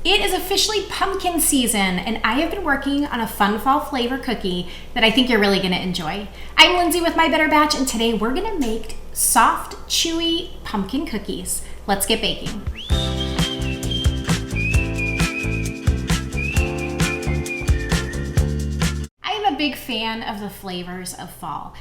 It is officially pumpkin season, and I have been working on a fun fall flavor cookie that I think you're really gonna enjoy. I'm Lindsay with My Better Batch, and today we're gonna make soft, chewy pumpkin cookies. Let's get baking. I am a big fan of the flavors of fall.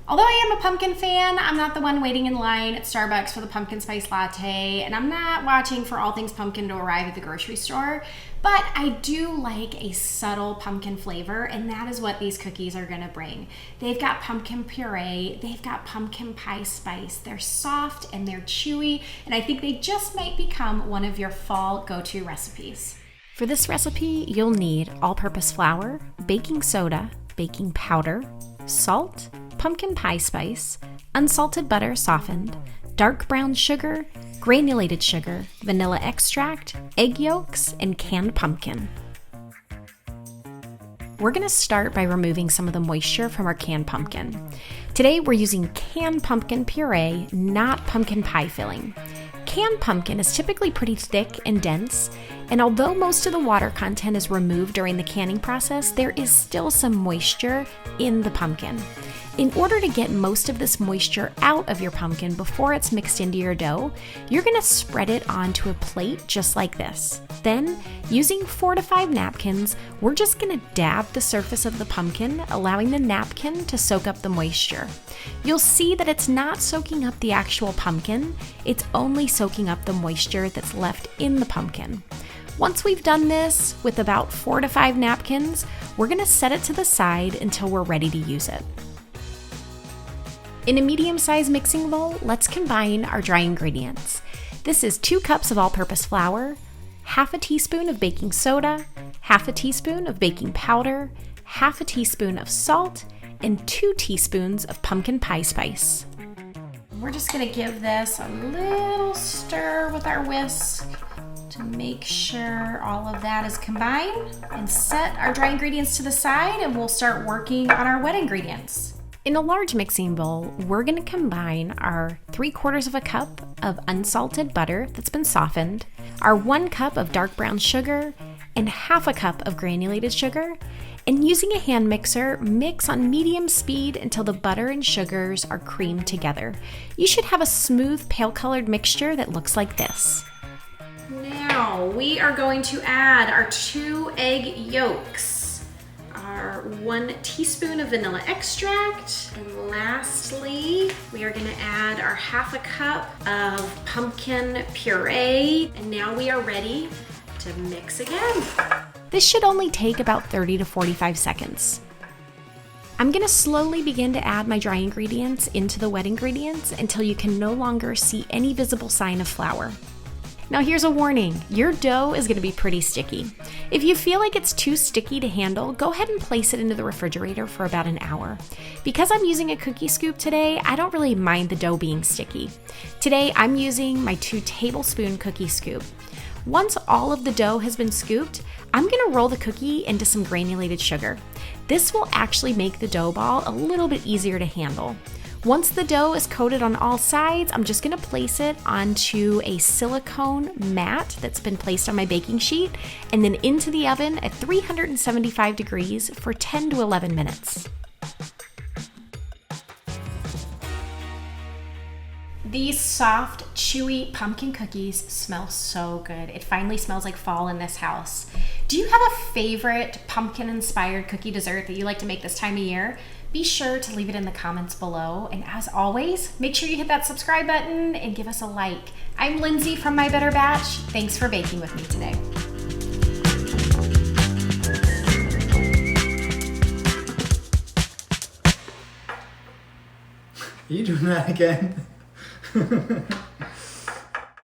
Although I am a pumpkin fan, I'm not the one waiting in line at Starbucks for the pumpkin spice latte, and I'm not watching for all things pumpkin to arrive at the grocery store, but I do like a subtle pumpkin flavor, and that is what these cookies are gonna bring. They've got pumpkin puree, they've got pumpkin pie spice, they're soft and they're chewy, and I think they just might become one of your fall go-to recipes. For this recipe, you'll need all-purpose flour, baking soda, baking powder, salt, pumpkin pie spice, unsalted butter softened, dark brown sugar, granulated sugar, vanilla extract, egg yolks, and canned pumpkin. We're going to start by removing some of the moisture from our canned pumpkin. Today we're using canned pumpkin puree, not pumpkin pie filling. Canned pumpkin is typically pretty thick and dense, and although most of the water content is removed during the canning process, there is still some moisture in the pumpkin. In order to get most of this moisture out of your pumpkin before it's mixed into your dough, you're going to spread it onto a plate just like this. Then, using 4 to 5 napkins, we're just going to dab the surface of the pumpkin, allowing the napkin to soak up the moisture. You'll see that it's not soaking up the actual pumpkin, it's only soaking up the moisture that's left in the pumpkin. Once we've done this with about 4 to 5 napkins, we're going to set it to the side until we're ready to use it. In a medium-sized mixing bowl, let's combine our dry ingredients. This is 2 cups of all-purpose flour, half a teaspoon of baking soda, half a teaspoon of baking powder, half a teaspoon of salt, and 2 teaspoons of pumpkin pie spice. We're just gonna give this a little stir with our whisk to make sure all of that is combined, and set our dry ingredients to the side, and we'll start working on our wet ingredients. In a large mixing bowl, we're going to combine our 3/4 of a cup of unsalted butter that's been softened, our 1 cup of dark brown sugar, and half a cup of granulated sugar, and using a hand mixer, mix on medium speed until the butter and sugars are creamed together. You should have a smooth, pale-colored mixture that looks like this. Now, we are going to add our 2 egg yolks, our 1 teaspoon of vanilla extract, and lastly, we are gonna add our half a cup of pumpkin puree, and now we are ready to mix again. This should only take about 30 to 45 seconds. I'm gonna slowly begin to add my dry ingredients into the wet ingredients until you can no longer see any visible sign of flour. Now here's a warning, your dough is gonna be pretty sticky. If you feel like it's too sticky to handle, go ahead and place it into the refrigerator for about an hour. Because I'm using a cookie scoop today, I don't really mind the dough being sticky. Today I'm using my 2 tablespoon cookie scoop. Once all of the dough has been scooped, I'm gonna roll the cookie into some granulated sugar. This will actually make the dough ball a little bit easier to handle. Once the dough is coated on all sides, I'm just gonna place it onto a silicone mat that's been placed on my baking sheet, and then into the oven at 375 degrees for 10 to 11 minutes. These soft, chewy pumpkin cookies smell so good. It finally smells like fall in this house. Do you have a favorite pumpkin-inspired cookie dessert that you like to make this time of year? Be sure to leave it in the comments below. And as always, make sure you hit that subscribe button and give us a like. I'm Lindsay from My Better Batch. Thanks for baking with me today. Are you doing that again?